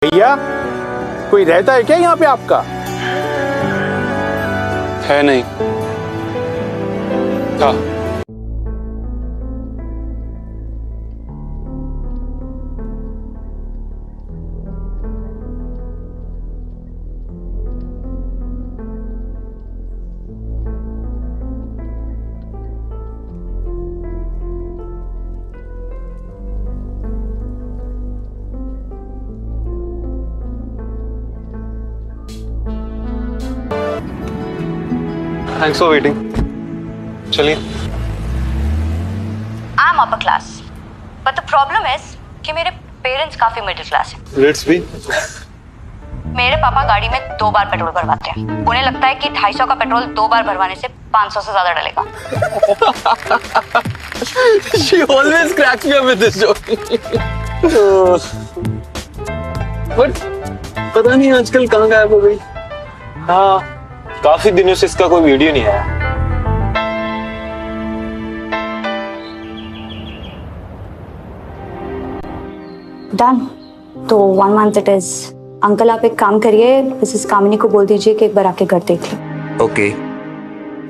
भैया कोई रहता है क्या यहाँ पे आपका? है नहीं। था। Thanks for waiting. चलिए। I'm upper class, but the problem is कि मेरे पेरेंट्स काफी मिडिल क्लास हैं। Let's be. मेरे पापा गाड़ी में 2 बार पेट्रोल भरवाते हैं। उन्हें लगता है कि 250 का पेट्रोल 2 बार भरवाने से 500 से ज्यादा डलेगा। She always cracks me up with this joke. But पता नहीं आजकल कहाँ गायब हो गई। हाँ, काफी दिनों से इसका कोई वीडियो नहीं आया। डन। तो 1 month it is। अंकल आप एक काम करिए, मिसेस कामिनी को बोल दीजिए कि एक बार आके घर देख लें। ओके।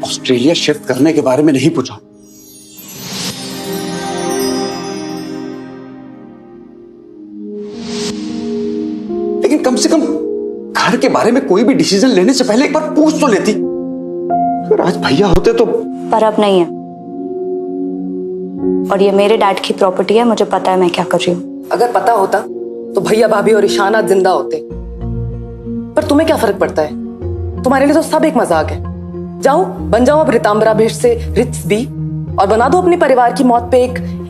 ऑस्ट्रेलिया शिफ्ट करने के बारे में नहीं पूछा। लेकिन कम से कम घर के बारे में कोई भी डिसीजन लेने से पहले एक बार पूछ तो लेती। अगर आज भैया होते तो। पर अब नहीं है, और ये मेरे डैड की प्रॉपर्टी है, मुझे पता है मैं क्या कर रही हूँ। अगर पता होता तो भैया भाभी और ईशान आज जिंदा होते। पर तुम्हें क्या फर्क पड़ता है? तुम्हारे लिए तो सब एक मजाक है। जाओ बन जाओ अब रितांबरा भेष से रिच बी, और बना दो अपने परिवार की मौत पे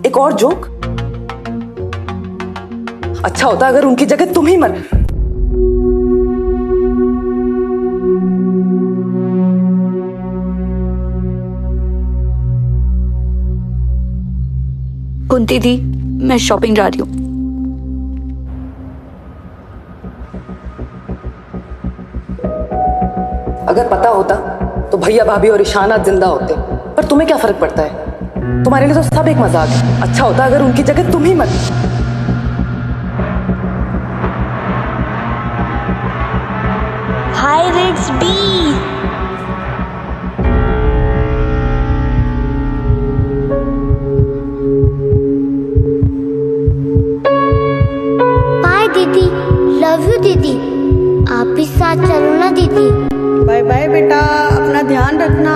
एक और जोक। अच्छा होता अगर उनकी जगह तुम ही मर। कुंती दी, मैं शॉपिंग जा रही हूँ। अगर पता होता तो भैया भाभी और ईशान आज जिंदा होते। पर तुम्हें क्या फर्क पड़ता है? तुम्हारे लिए तो सब एक मजाक है। अच्छा होता अगर उनकी जगह तुम ही मर। हाय रिट्स बी। दीदी लव यू दीदी, आप भी साथ चलो ना दीदी। बाय बाय बेटा, अपना ध्यान रखना।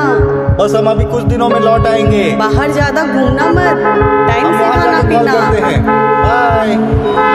बस हम अभी कुछ दिनों में लौट आएंगे। बाहर ज्यादा घूमना मत, टाइम से खाना पीना। बाय।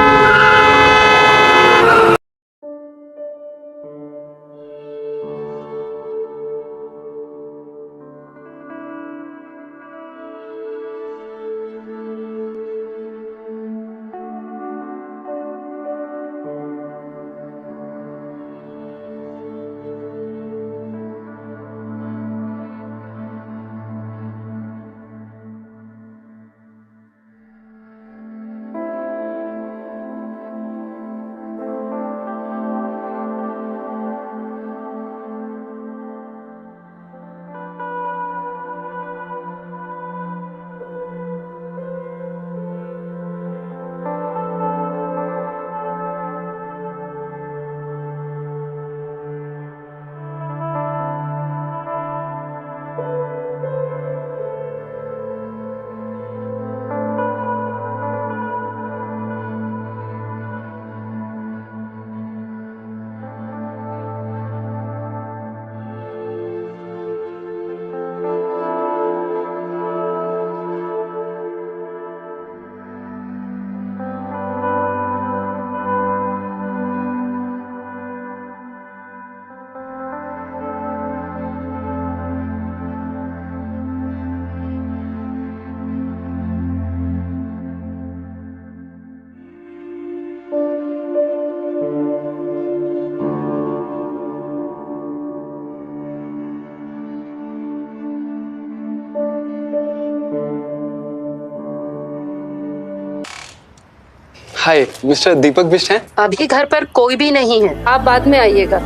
हाय, मिस्टर दीपक बिष्ट हैं? अभी घर पर कोई भी नहीं है, आप बाद में आइएगा।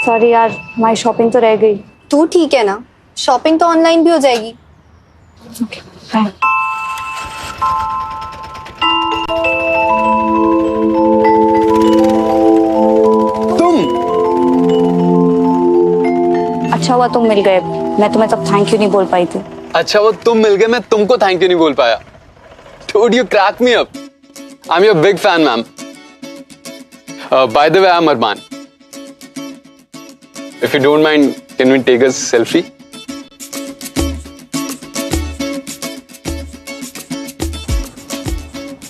सॉरी यार, हमारी शॉपिंग तो रह गई। तू ठीक है ना? शॉपिंग तो ऑनलाइन भी हो जाएगी। Okay bye. तुम अच्छा हुआ तुम मिल गए, मैं तुम्हें तब थैंक यू नहीं बोल पाई थी। अच्छा वो तुम मिल गए, मैं तुमको थैंक यू नहीं बोल पाया। Dude, you crack me up. I'm your big fan, ma'am. By the way, I'm Arman. If you don't mind, can we take a selfie?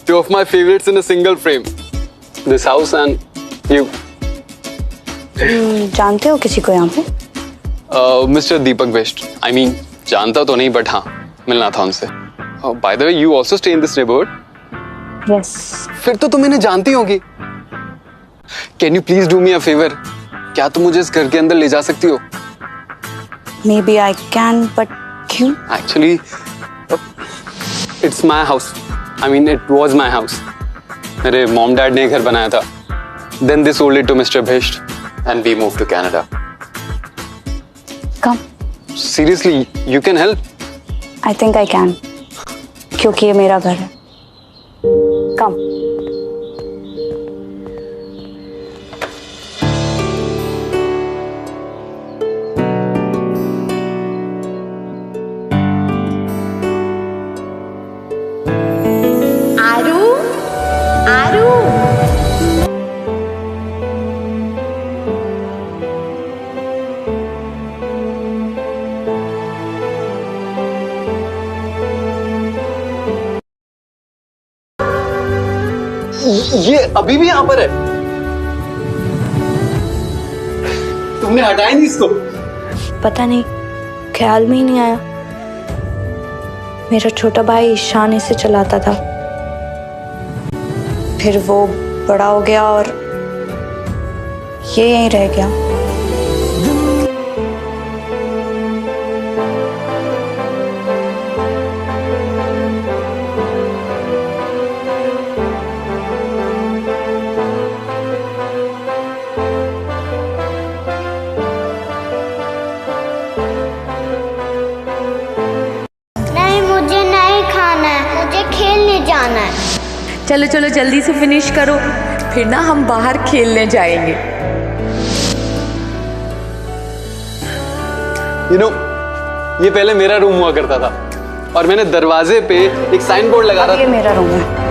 Two of my favorites in a single frame. This house and you. जानते हो किसी को यहाँ पे? Mr. Deepak Best. I mean, जानता तो नहीं, but हाँ, मिलना था उनसे. By the way, you also stay in this neighborhood? Yes. फिर तो तुम इन्हें जानती होगी. Can you please do me a favor? क्या तुम मुझे इस घर के अंदर ले जा सकती हो? Maybe I can, but क्यों? Actually, it's my house. I mean, it was my house. मेरे mom dad ने घर बनाया था. Then they sold it to Mr. Best, and we moved to Canada. Come. Seriously, you can help? I think I can. क्योंकि ये मेरा घर है। Come. आरू, आरू। ये अभी भी यहाँ पर है? तुमने हटाया नहीं इसको? पता नहीं, ख्याल में ही नहीं आया। मेरा छोटा भाई ईशान इसे चलाता था, फिर वो बड़ा हो गया और ये यहीं रह गया। नहीं, मुझे नहीं खाना है, मुझे खेलने जाना है। चलो चलो जल्दी से फिनिश करो, फिर ना हम बाहर खेलने जाएंगे। You know, ये पहले मेरा रूम हुआ करता था और मैंने दरवाजे पे एक साइन बोर्ड लगा रहा ये था। मेरा रूम है।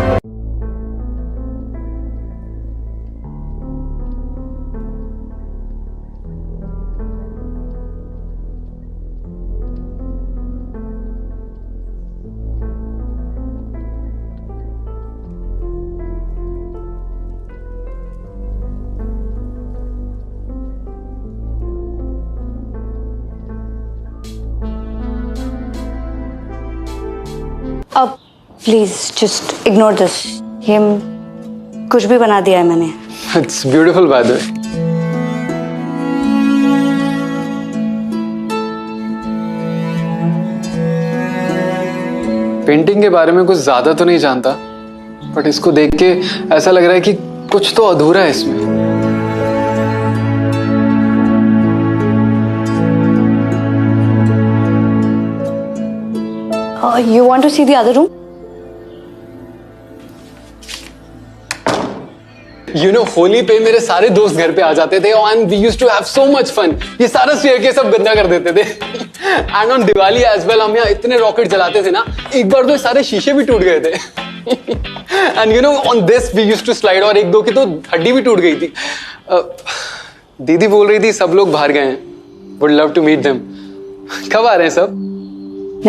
अब प्लीज जस्ट इग्नोर दिस। ये कुछ भी बना दिया है मैंने। It's beautiful by the way. Painting के बारे में कुछ ज्यादा तो नहीं जानता, बट इसको देख के ऐसा लग रहा है कि कुछ तो अधूरा है इसमें। You want to see the other room? You know, Holi पे मेरे सारे दोस्त घर पे आ जाते थे and we used to have so much fun. ये सारा स्टेयरकेस सब गंदा कर देते थे। And on Diwali as well हम यहाँ इतने रॉकेट जलाते थे ना, एक बार तो सारे शीशे भी टूट गए थे। And you know, on this we used to slide और एक दो की तो हड्डी भी टूट गई थी। दीदी बोल रही थी सब लोग बाहर गए हैं। Would love to meet them. कब आ रहे हैं सब?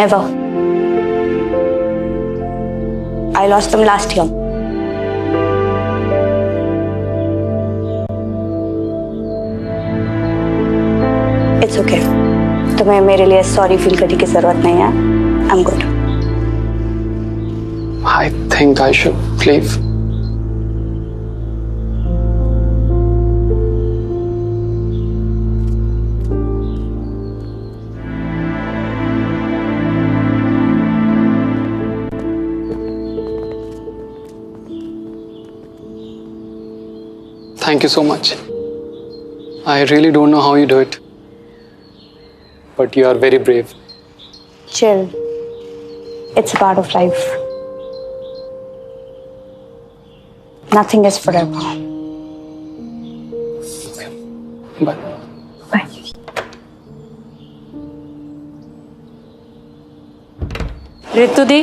Never. I lost them last year. It's okay. तुम्हें मेरे लिए सॉरी फील करने की जरूरत नहीं है। I'm good. I think I should leave. Thank you so much. I really don't know how you do it. But you are very brave. Chill. It's a part of life. Nothing is forever. Bye. Bye. ऋतु दी,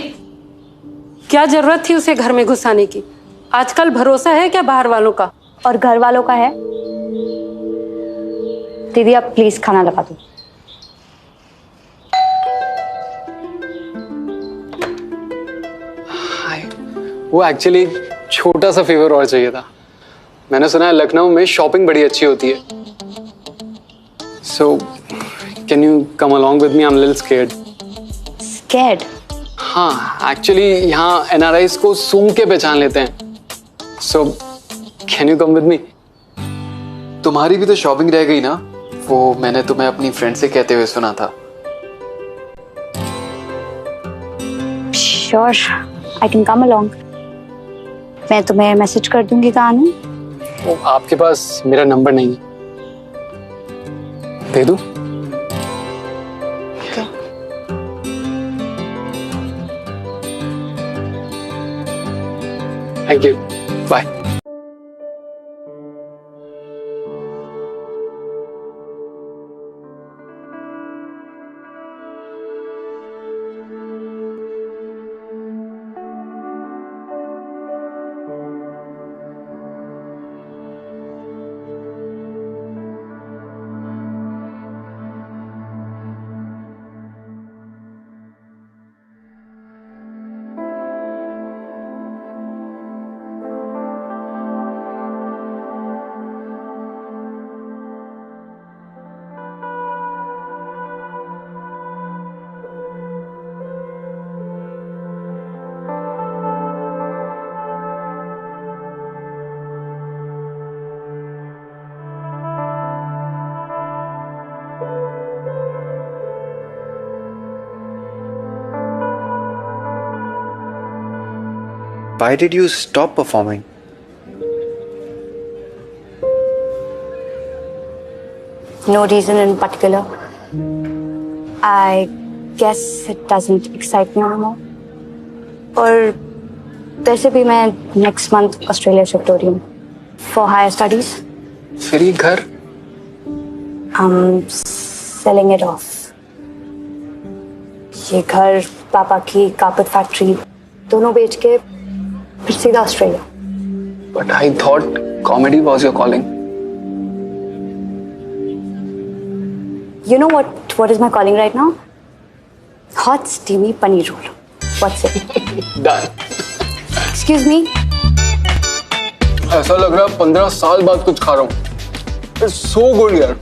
क्या जरूरत थी उसे घर में घुसाने की? आजकल भरोसा है क्या बाहर वालों का? और घर वालों का है? दीदी आप प्लीज खाना लगा दो। वो एक्चुअली छोटा सा फेवर और चाहिए था। मैंने सुना है लखनऊ में शॉपिंग बड़ी अच्छी होती है। So can you come along with me? I am little scared. Scared? हाँ, एक्चुअली यहाँ एनआरआईज को सूंघ के पहचान लेते हैं। So can you come with me? तुम्हारी भी तो शॉपिंग रह गई ना, वो मैंने तुम्हें अपनी फ्रेंड से कहते हुए सुना था। Sure, I can come along. मैं तुम्हें मैसेज कर दूंगी कहाँ आना। वो आपके पास मेरा नंबर नहीं है, दे दूं? Thank you, bye. Why did you stop performing? No reason in particular. I guess it doesn't excite me anymore. और वैसे भी मैं next month ऑस्ट्रेलिया शिफ्ट हो रही हूँ for higher studies. फिर ये घर? I'm selling it off. ये घर, पापा की कारपेट फैक्ट्री दोनों बेच के फिर सीधा Australia. But I thought comedy was your calling. You know what is my calling right now? Hot steamy paneer roll. What's it? Done. Excuse me? ऐसा लग रहा है 15 साल बाद कुछ खा रहा हूँ। It's so good यार।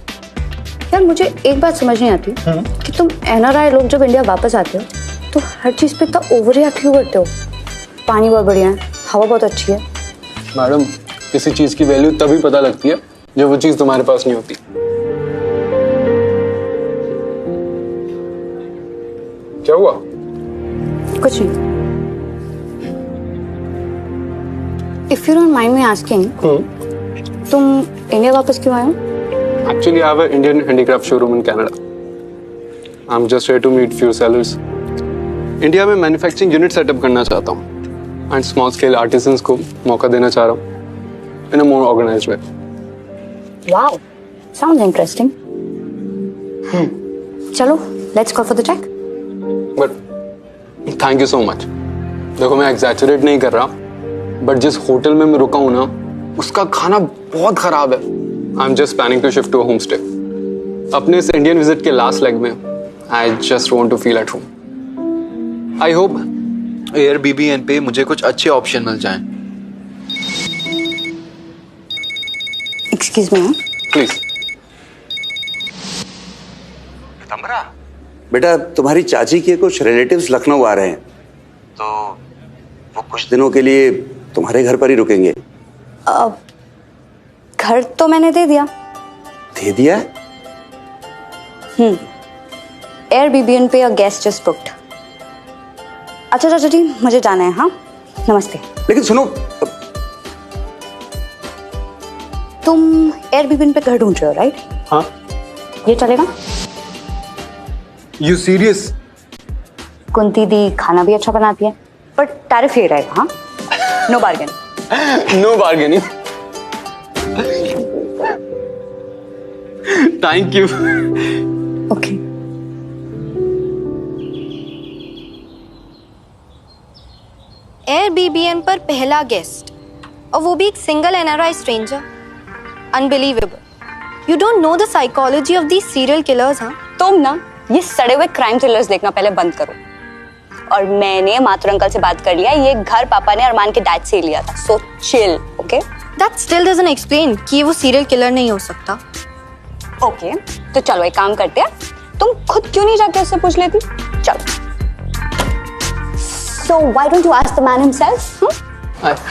यार मुझे एक बात समझ नहीं आती कि तुम एनआरआई लोग जब इंडिया वापस आते हो तो हर चीज पे इतना ओवर रिएक्ट क्यों करते हो? पानी बहुत बढ़िया है, हवा बहुत अच्छी है। मैडम, किसी चीज की वैल्यू तभी पता लगती है जब वो चीज तुम्हारे पास नहीं होती। क्या हुआ? कुछ नहीं। If you don't mind me asking, तुम इंडिया वापस क्यों आए हो? Actually, I have an Indian handicraft showroom in Canada. I'm just here to meet few sellers. India में मैन्युफैक्चरिंग यूनिट सेटअप करना चाहता हूँ एंड स्मॉल स्केल आर्टिसंस को मौका देना चाह रहा हूँ इन अ मोर ऑर्गेनाइज्ड वे। Wow, sounds interesting. चलो, let's go for the check. But thank you so much. देखो मैं एग्जैचुरेट नहीं कर रहा, बट जिस होटल में मैं रुका हूँ ना उसका खाना बहुत खराब है। I am just planning to shift to home stay. अपने इस इंडियन विजिट के लास्ट लेग में I just want to feel at home. आई होप Airbnb पे मुझे कुछ अच्छे ऑप्शन मिल जाएं। Excuse me. प्लीज। बेटा तुम्हारी चाची के कुछ रिलेटिव्स लखनऊ आ रहे हैं, तो वो कुछ दिनों के लिए तुम्हारे घर पर ही रुकेंगे। घर तो मैंने दे दिया। दे दिया? Airbnb पे a guest just booked. अच्छा चाचा जी, मुझे जाना है। हाँ, नमस्ते। लेकिन सुनो, तुम एयरबीएनबी पे घर ढूंढ रहे हो, राइट? हाँ। ये चलेगा? You serious? कुंती दी खाना भी अच्छा बनाती है, पर टैरिफ ये रहेगा, हाँ? No bargain. No bargaining. Thank you. Okay. Airbnb पर पहला गेस्ट, और वो भी एक single NRI stranger. Unbelievable. You don't know the psychology of these serial killers. हाँ, तुम ना ये सड़े हुए क्राइम थ्रिलर्स देखना पहले बंद करो। और मैंने माथुर अंकल से बात कर लिया, ये घर पापा ने अरमान के डैड से ही लिया था, so chill, okay? That still doesn't explain कि ये वो सीरियल किलर नहीं हो सकता। ओके, तो चलो एक काम करते हैं, तुम खुद क्यों नहीं जाके उससे पूछ लेती? चलो। So why don't you ask the man himself?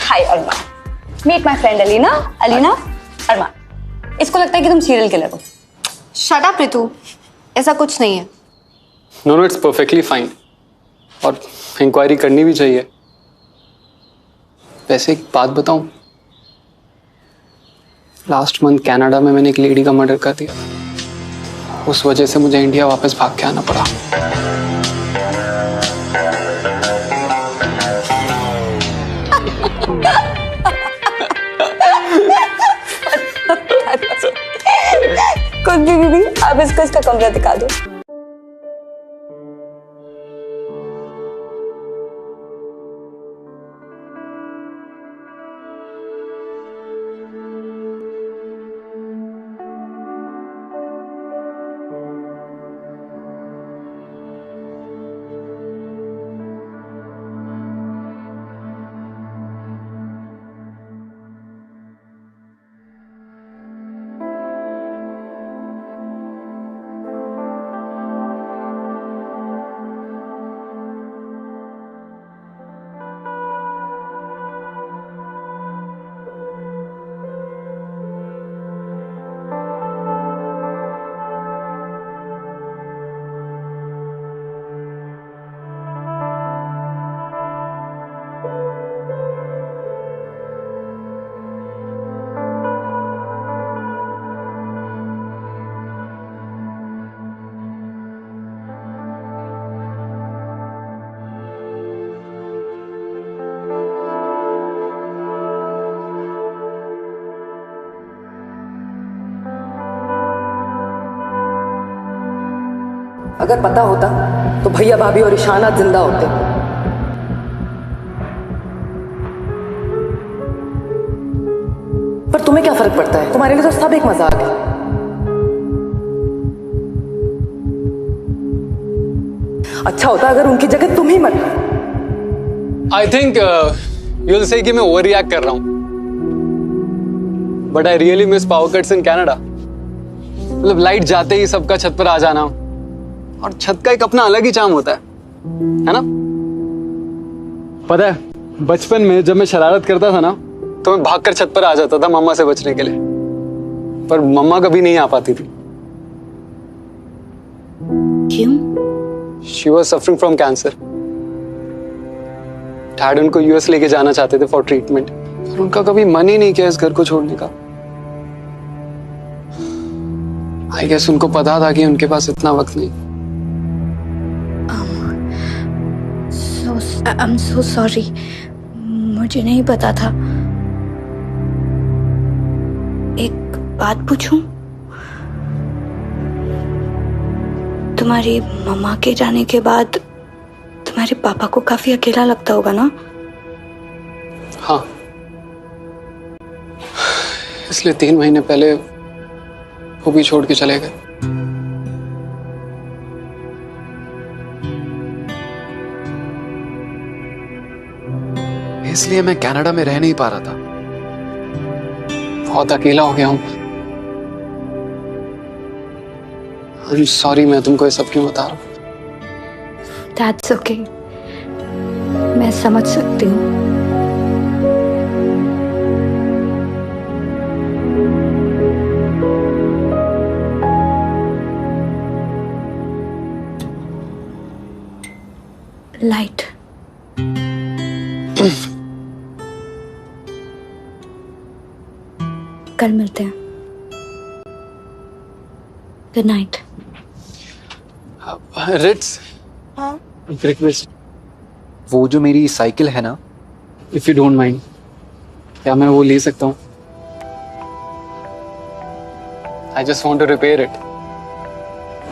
Hi Arman. Meet my friend Alina. Alina, Arman. इसको लगता है कि तुम सीरियल किलर हो। Shut up रितु, ऐसा कुछ नहीं है। नो, इट्स परफेक्टली फाइन, और इंक्वायरी करनी भी चाहिए। वैसे एक बात बताऊं, लास्ट मंथ कनाडा में मैंने एक लेडी का मर्डर कर दिया। उस वजह से मुझे इंडिया वापस भाग के आना पड़ा। कुछ भी दीदी, आप इसको इसका कमरा दिखा दो। अगर पता होता तो भैया भाभी और ईशान आज जिंदा होते। पर तुम्हें क्या फर्क पड़ता है? तुम्हारे लिए तो सब एक मजाक है। अच्छा होता अगर उनकी जगह तुम ही मरते। I think you will say कि मैं ओवर रिएक्ट कर रहा हूं, but I really miss power cuts in Canada. मतलब लाइट जाते ही सबका छत पर आ जाना, और छत का एक अपना अलग ही चार्म होता है ना? पता है बचपन में जब मैं शरारत करता था ना, तो मैं भागकर छत पर आ जाता था मम्मा से बचने के लिए, पर मम्मा कभी नहीं आ पाती थी। क्यों? She was suffering from cancer. Dad उनको यूएस लेके जाना चाहते थे फॉर ट्रीटमेंट, और उनका कभी मन ही नहीं किया इस घर को छोड़ने का। आई गेस उनको पता था कि उनके पास इतना वक्त नहीं। I'm so sorry, मुझे नहीं पता था। एक बात पूछूं? तुम्हारी मम्मा के जाने के बाद तुम्हारे पापा को काफी अकेला लगता होगा ना? हाँ, इसलिए 3 महीने पहले वो भी छोड़ के चले गए। इसलिए मैं कनाडा में रह नहीं पा रहा था। बहुत अकेला हो गया हूं। I'm sorry, मैं तुमको ये सब क्यों बता रहा हूं। That's okay, मैं समझ सकती हूँ। लाइट। कल मिलते हैं। Good night. रिट्स, हाँ? रिक्वेस्ट, वो जो मेरी साइकिल है ना, इफ यू डोंट माइंड, क्या मैं वो ले सकता हूँ? I just want to repair it.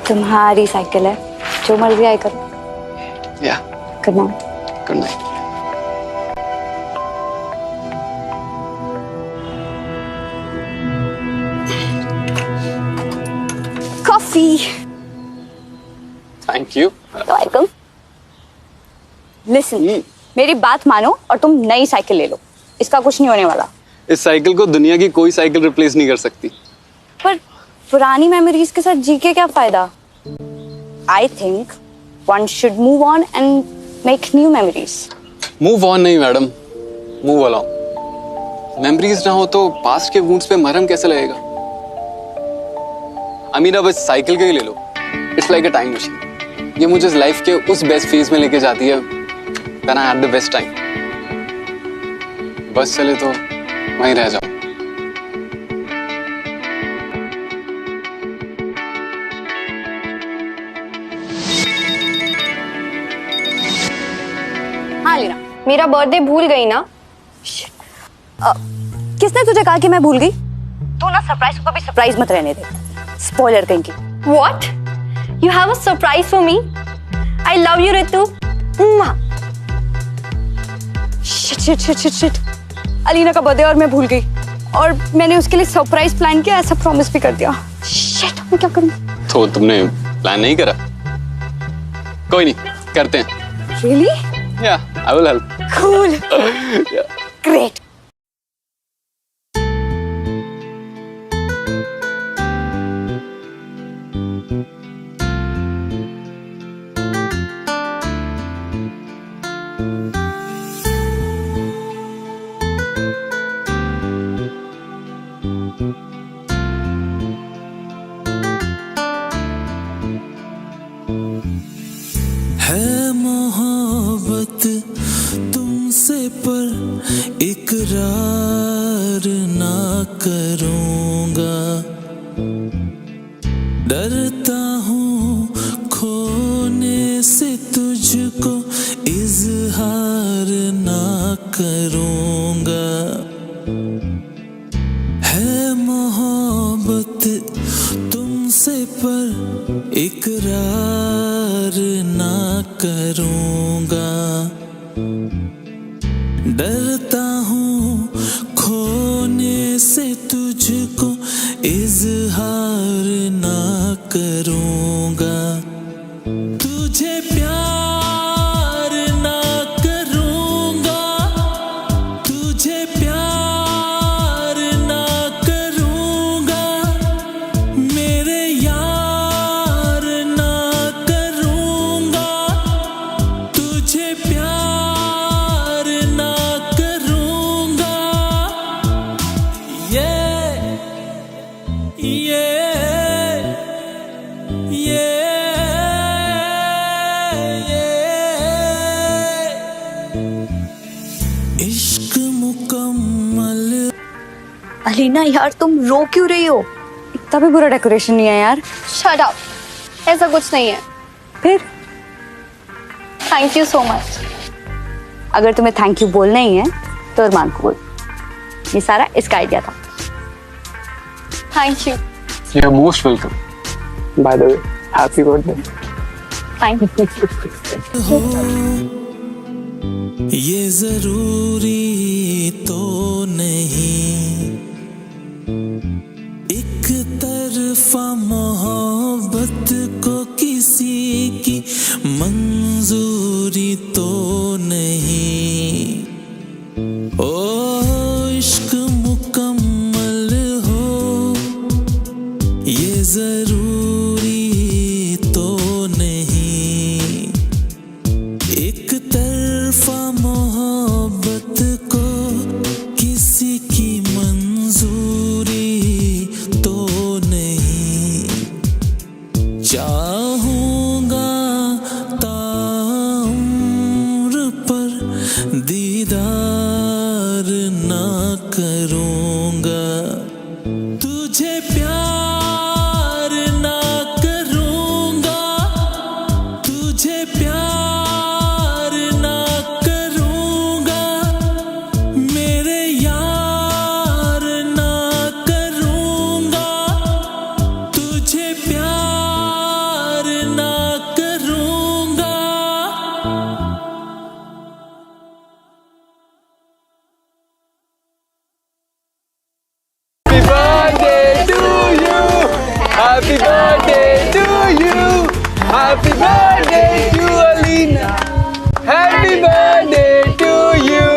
तुम्हारी साइकिल है, जो मर्जी आए करो। या good night. Good night. Coffee. Thank you. Welcome. Listen, मेरी बात मानो और तुम नई साइकिल ले लो, इसका कुछ नहीं होने वाला। इस साइकिल को दुनिया की कोई साइकिल रिप्लेस नहीं कर सकती। पर पुरानी मेमोरीज के साथ जी के क्या फायदा? I think one should move on and make new memories. Move on नहीं मैडम, मूव अलोंग। मेमोरीज ना हो तो पास्ट के वुंड्स पे मरहम कैसे लगेगा? आई मीन, अब इस साइकिल के ही ले लो। It's like a time machine. ये मुझे लाइफ के उस बेस्ट फेज में लेके जाती है when I had the best time. बस चले तो वहीं रह जाओ। हाँ लीना, मेरा बर्थडे भूल गई ना? किसने तुझे कहा कि मैं भूल गई? तू ना सरप्राइज को कभी सरप्राइज मत रहने दे, स्पॉइलर कहीं की। What? You have a surprise for me? I love you, Ritu. Shit. Alina का बर्थडे और मैं भूल गई, और मैंने उसके लिए सरप्राइज प्लान किया, ऐसा प्रॉमिस भी कर दिया। शिट, मैं क्या करूं? तो तुमने प्लान नहीं करा? कोई नहीं, करते हैं। Really? Yeah, I will help. Cool. Yeah. Great. है मोहब्बत तुमसे पर इकरार ना करूँगा, डरता हूँ खोने से तुझको इजहार ना करूँगा। है मोहब्बत तुमसे पर इकरार ना करूँगा, डरता हूँ खोने से तुझको इजहार ना करूँगा। तुझे प्यार ना करूँगा, तुझे प्यार ना करूँगा, मेरे यार ना करूँगा, तुझे प्यार ना करूँगा। इश्क मुकम्मल। अलीना यार, तुम रो क्यों रही हो? इतना भी बुरा डेकोरेशन नहीं है यार। Shut up. ऐसा कुछ नहीं है। फिर Thank you so much. अगर तुम्हें थैंक यू बोलना ही है तो अरमान को बोल। ये सारा इसका आइडिया था। Thank you. You are most welcome. By the way, happy birthday. Thank you. ये जरूरी तो नहीं, एक तरफा मोहब्बत को किसी की मंजूरी तो नहीं। ओ इश्क मुकम्मल हो, ये जरूरी तो नहीं, एक तरफा मोहब्बत को किसी की मंजूरी तो नहीं। चाहूंगा ताम तुझे प्यार ना करूंगा, तुझे प्यार ना करूंगा, मेरे यार ना करूंगा, तुझे प्यार ना करूंगा। Happy birthday to you. Happy birthday to Alina. Happy birthday to you.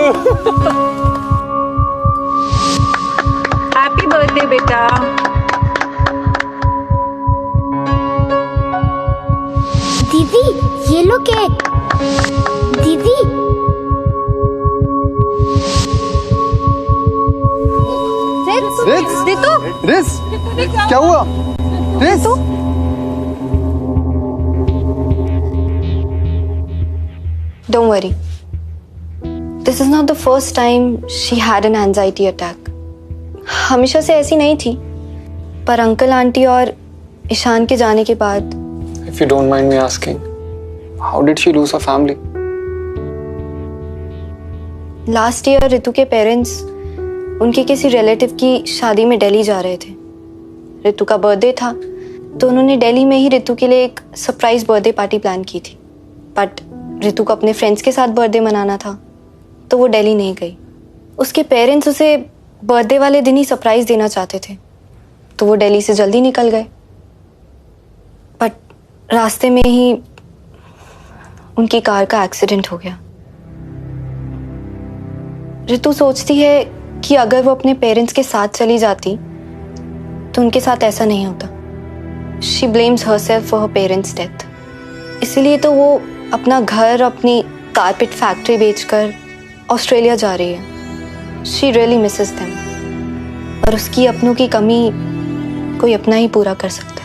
Happy birthday बेटा। दीदी ये लो केक। दीदी रिस, क्या हुआ? रिस, Don't worry. This is not the first time she had an anxiety attack. हमेशा से ऐसी नहीं थी, पर अंकल आंटी और ईशान के जाने के बाद। If you don't mind me asking, how did she lose her family? Last year Ritu के पेरेंट्स उनके किसी रिलेटिव की शादी में दिल्ली जा रहे थे। रितु का बर्थडे था, तो उन्होंने दिल्ली में ही रितु के लिए एक सरप्राइज बर्थडे पार्टी प्लान की थी। बट रितु को अपने फ्रेंड्स के साथ बर्थडे मनाना था, तो वो दिल्ली नहीं गई। उसके पेरेंट्स उसे बर्थडे वाले दिन ही सरप्राइज देना चाहते थे, तो वो दिल्ली से जल्दी निकल गए। बट रास्ते में ही उनकी कार का एक्सीडेंट हो गया। रितु सोचती है कि अगर वो अपने पेरेंट्स के साथ चली जाती तो उनके साथ ऐसा नहीं होता। She blames herself for her parents death. इसीलिए तो वो अपना घर, अपनी कारपेट फैक्ट्री बेचकर ऑस्ट्रेलिया जा रही है। शी रियली मिसेस देम, और उसकी अपनों की कमी कोई अपना ही पूरा कर सकता है।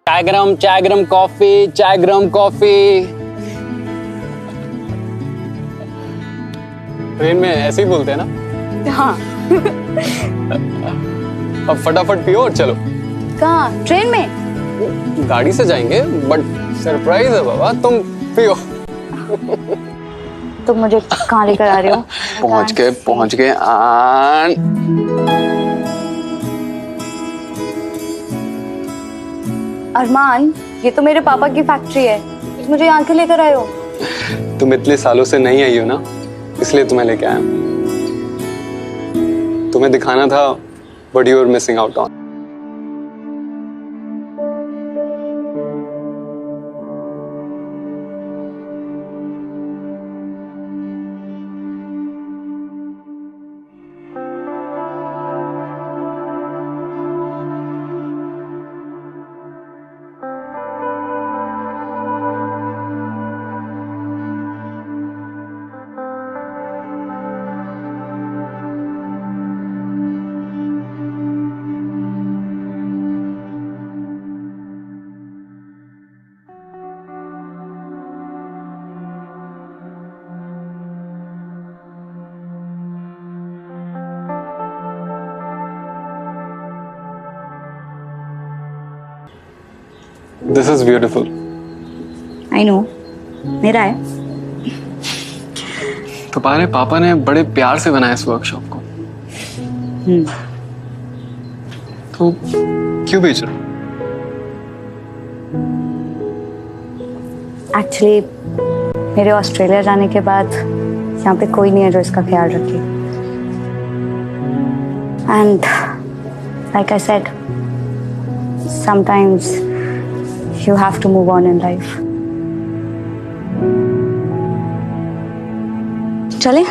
चाय गरम कॉफी, चाय गरम कॉफी। ट्रेन में ऐसे ही बोलते हैं ना? हाँ। अब फटाफट पियो और चलो। कहाँ? ट्रेन में? गाड़ी से जाएंगे, बट सरप्राइज है बाबा, तुम पियो। तुम मुझे कहाँ लेकर आ रहे हो? पहुंच गए। अरमान, ये तो मेरे पापा की फैक्ट्री है, तुम मुझे यहाँ क्यों लेकर आए हो? तुम इतने सालों से नहीं आई हो ना, इसलिए तुम्हें लेके आया। तुम्हें दिखाना था what you are missing out on. This is beautiful. I know, मेरा है। तुम्हारे पापा ने बड़े प्यार से बनाया इस वर्कशॉप को। तो क्यों बेच रहे हो? एक्चुअली मेरे ऑस्ट्रेलिया जाने के बाद यहाँ पे कोई नहीं है जो इसका ख्याल रखे। And like I said, sometimes you have to move on in life. चले?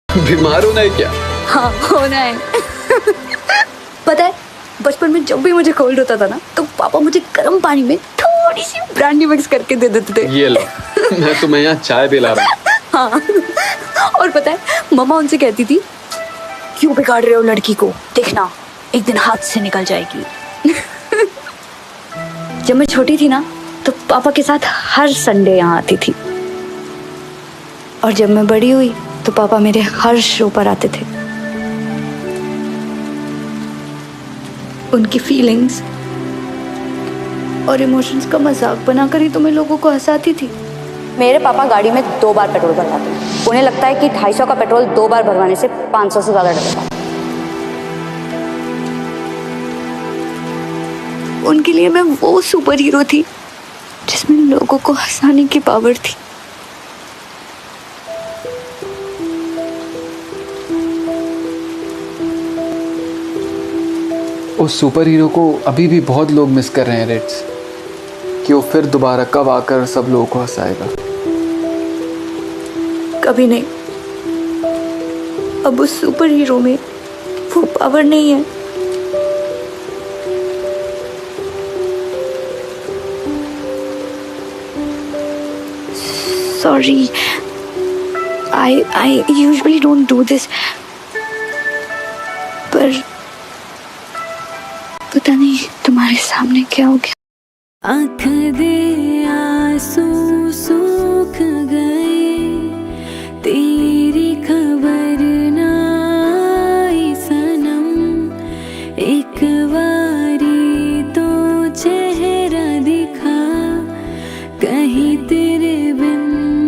बीमार होना है क्या? हाँ, होना है। पता है, बचपन में जब भी मुझे कोल्ड होता था ना, तो पापा मुझे गर्म पानी में थोड़ी सी ब्रांडी मिक्स करके दे देते थे। ये लो, मैं तुम्हें यहाँ चाय पिला रहा हूँ। हाँ, और पता है, मम्मा उनसे कहती थी, क्यों बिगाड़ रहे हो लड़की को, देखना एक दिन हाथ से निकल जाएगी। जब मैं छोटी थी ना, तो पापा के साथ हर संडे यहाँ आती थी। और जब मैं बड़ी हुई तो पापा मेरे हर शो पर आते थे। उनकी फीलिंग्स और इमोशंस का मजाक बनाकर ही तो मैं लोगों को हंसाती थी। मेरे पापा गाड़ी में 2 बार पेट्रोल भरवाते हैं। उन्हें लगता है कि 250 का पेट्रोल 2 बार भरवाने से 500 से ज्यादा डलेगा। उनके लिए मैं वो सुपर हीरो थी जिसमें लोगों को हंसाने की पावर थी। उस सुपर हीरो को अभी भी बहुत लोग मिस कर रहे हैं रिट्स, कि वो फिर दोबारा कब आकर सब लोगों को हंसाएगा। कभी नहीं। अब उस सुपर हीरो में वो पावर नहीं है। Sorry, I usually don't do this, पर पता नहीं तुम्हारे सामने क्या हो गया। आँख दे आंसू सूख गए, तेरी खबर ना आई सनम, एक बारी तो चेहरा दिखा, कहीं तेरे बिन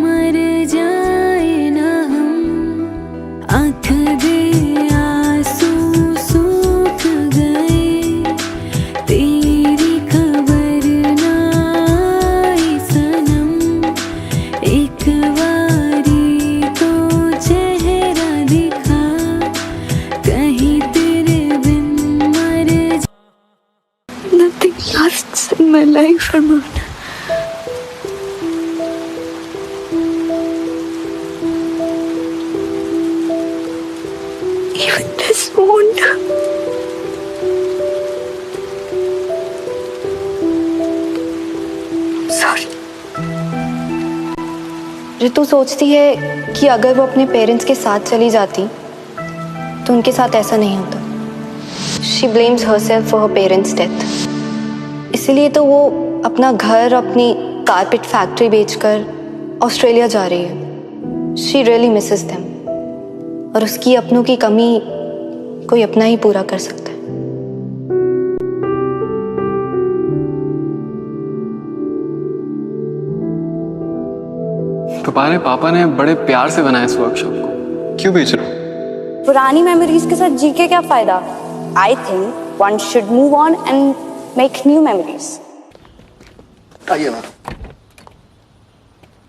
मर जाए ना हम। आँख दे आंसू सूख गए, तेरी खबर ना आई सनम, एक बारी तो चेहरा दिखा, कहीं तेरे बिन मर जा। Nothing lasts in my life, Arman. Even this won't. Sorry. ऋतु सोचती है कि अगर वो अपने पेरेंट्स के साथ चली जाती तो उनके साथ ऐसा नहीं होता। She blames herself for her parents death. इसीलिए तो वो अपना घर, अपनी कारपेट फैक्ट्री बेचकर ऑस्ट्रेलिया जा रही है। शी रियली मिसेस देम, और उसकी अपनों की कमी कोई अपना ही पूरा कर सकता है। तुम्हारे पापा ने बड़े प्यार से बनाया इस वर्कशॉप को, क्यों बेच रहे हो? पुरानी मेमोरीज के साथ जी के क्या फायदा? I think one should move on and make new memories. आइए मैम।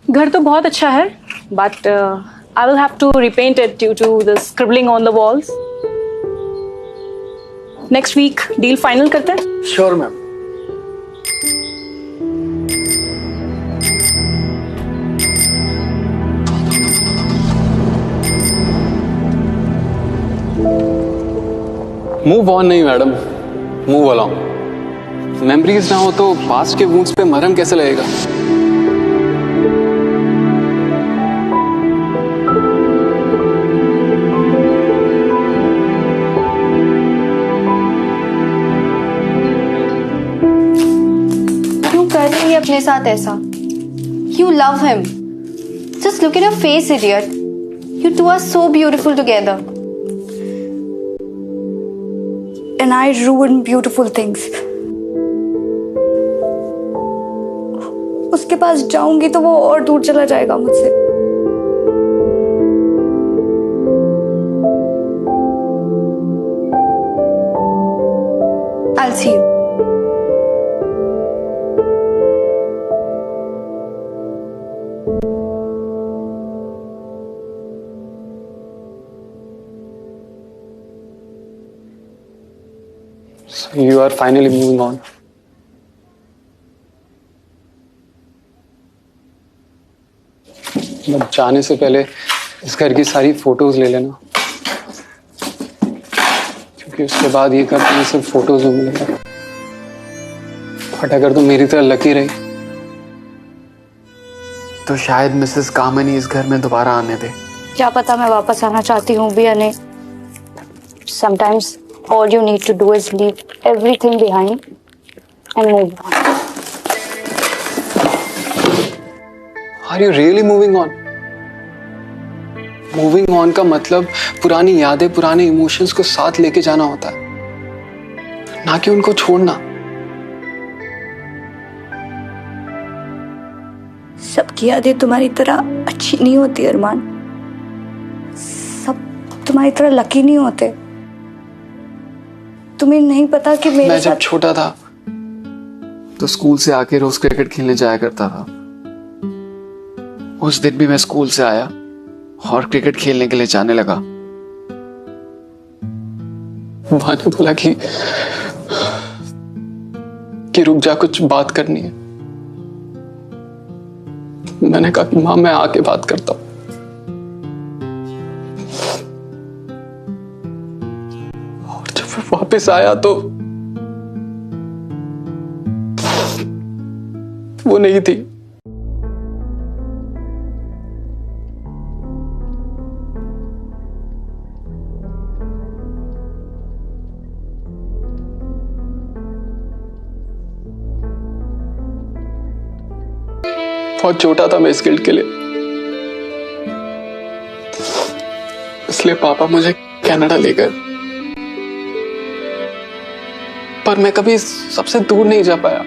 घर तो बहुत अच्छा है, but I will have to repaint it due to the scribbling on the walls. Next week deal final करते हैं। Sure ma'am. मूव ऑन नहीं madam, move along. Memories ना हो तो पास्ट के वुंड्स पे मरहम कैसे लगेगा? क्यों कर रही है अपने साथ ऐसा? You love him. Just look at your face, idiot. You two are so beautiful together. And I ruin beautiful things. उसके पास जाऊंगी तो वो और दूर चला जाएगा मुझसे। I'll see you. So you are finally moving on. अब जाने से पहले इस घर की सारी फोटोज ले लेना, क्योंकि उसके बाद ये घर तुम्हें सिर्फ फोटोज में मिलेगा। बट अगर तुम मेरी तरह लकी रही तो शायद मिसेस कामनी इस घर में दोबारा आने दे। क्या पता मैं वापस आना चाहती हूँ भी या नहीं। Sometimes all you need to do is leave everything behind and move on. Are you really moving on? Moving on का मतलब पुरानी यादें, पुराने इमोशंस को साथ लेके जाना होता है, ना कि उनको छोड़ना। सबकी यादें तुम्हारी तरह अच्छी नहीं होती अरमान। सब तुम्हारी तरह लकी नहीं होते। तुम्हें नहीं पता कि मैं जब छोटा था तो स्कूल से आके रोज क्रिकेट खेलने जाया करता था। उस दिन भी मैं स्कूल से आया और क्रिकेट खेलने के लिए जाने लगा। माँ ने बोला कि रुक जा, कुछ बात करनी है। मैंने कहा कि माँ मैं आके बात करता हूं। और जब मैं वापस आया तो वो नहीं थी। बहुत छोटा था मैं इस गिल्ड के लिए, इसलिए पापा मुझे कनाडा ले गए। पर मैं कभी सबसे दूर नहीं जा पाया।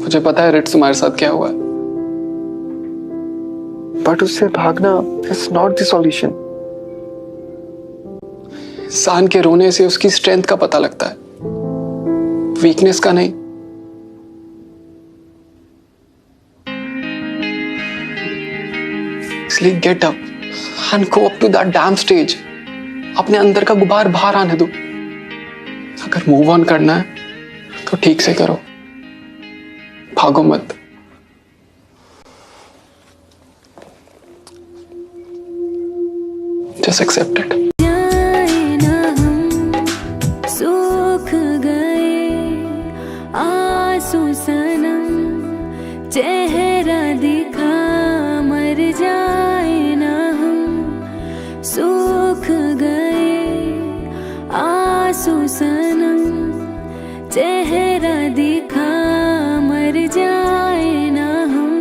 मुझे पता है रिट्स तुम्हारे साथ क्या हुआ है, बट उससे भागना इज नॉट द सॉल्यूशन। इंसान के रोने से उसकी स्ट्रेंथ का पता लगता है, वीकनेस का नहीं। इसलिए get up and go up to that damn stage. अपने अंदर का गुबार बाहर आने दो। अगर मूव ऑन करना है तो ठीक से करो, भागो मत। Just accept it. सूख गए आंसू सनम, चेहरा दिखा मर जाए ना हम। सूख गए आंसू सनम, चेहरा दिखा मर जाए ना हम।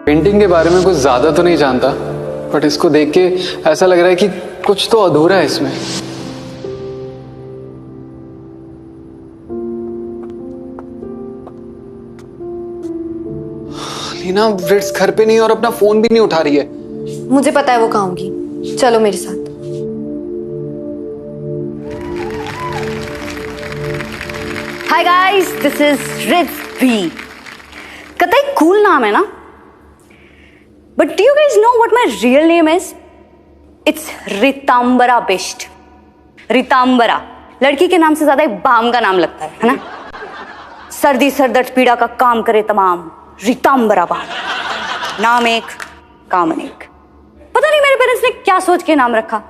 पेंटिंग के बारे में कुछ ज्यादा तो नहीं जानता, बट इसको देख के ऐसा लग रहा है कि कुछ तो अधूरा है इसमें। लीना रिट्स घर पे नहीं और अपना फोन भी नहीं उठा रही है। मुझे पता है वो कहाँ होगी, चलो मेरे साथ। Hi guys, this is Rits B. कतई कूल नाम है ना, but do you guys know what my real name is? It's Ritambara Bisht. Ritambara लड़की के नाम से ज्यादा एक बाम का नाम लगता है ना? सर्दी सरदर्द पीड़ा का काम करे तमाम, रितांबरा बाम। नाम एक, काम अनेक। पता नहीं मेरे पेरेंट्स ने क्या सोच के नाम रखा।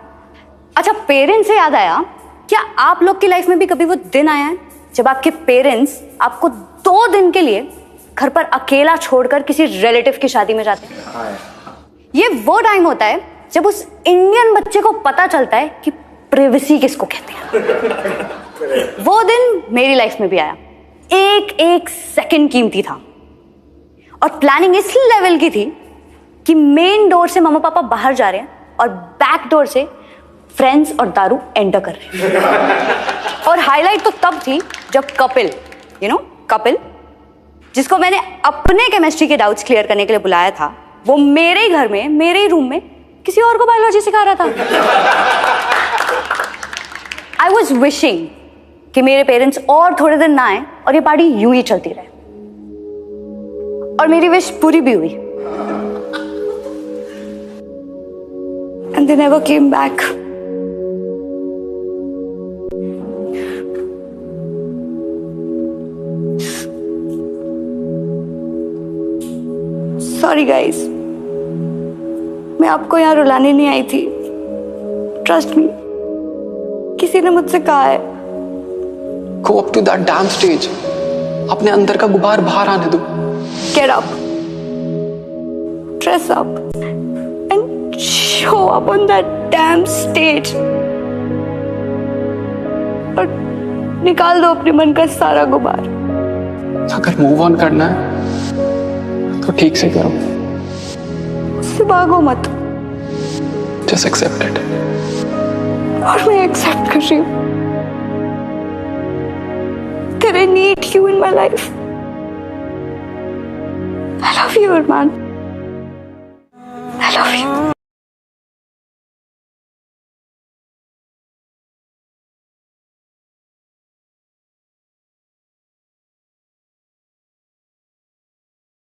अच्छा, पेरेंट्स से याद आया, क्या आप लोग की लाइफ में भी कभी वो दिन आया है जब आपके पेरेंट्स आपको 2 दिन के लिए घर पर अकेला छोड़कर किसी रिलेटिव की शादी में जाते हैं? ये वो टाइम होता है जब उस इंडियन बच्चे को पता चलता है कि प्राइवेसी किसको कहते हैं। वो दिन मेरी लाइफ में भी आया। एक एक सेकंड कीमती था, और प्लानिंग इस लेवल की थी कि मेन डोर से मम्मा पापा बाहर जा रहे हैं और बैक डोर से फ्रेंड्स और दारू एंटर कर रहे हैं। और हाईलाइट तो तब थी जब कपिल, कपिल, जिसको मैंने अपने केमिस्ट्री के डाउट्स क्लियर करने के लिए बुलाया था, वो मेरे ही घर में, मेरे ही रूम में किसी और को बायोलॉजी सिखा रहा था। आई वॉज विशिंग कि मेरे पेरेंट्स और थोड़े दिन ना आए और ये पार्टी यूं ही चलती रहे। और मेरी विश पूरी भी हुई। And they never came back. Sorry guys, मैं आपको यहाँ रुलाने नहीं आई थी। Trust me, किसी ने मुझसे कहा है, Go up to that damn stage. अपने अंदर का गुबार बाहर आने दो। Get up, dress up, and show up on that damn stage. और निकाल दो अपने मन का सारा गुबार। अगर मूव ऑन करना है तो ठीक से करो, उससे भागो मत। Just accept it. और मैं एक्सेप्ट कर रही हूँ that I need you in my life. I love you, Arman. I love you.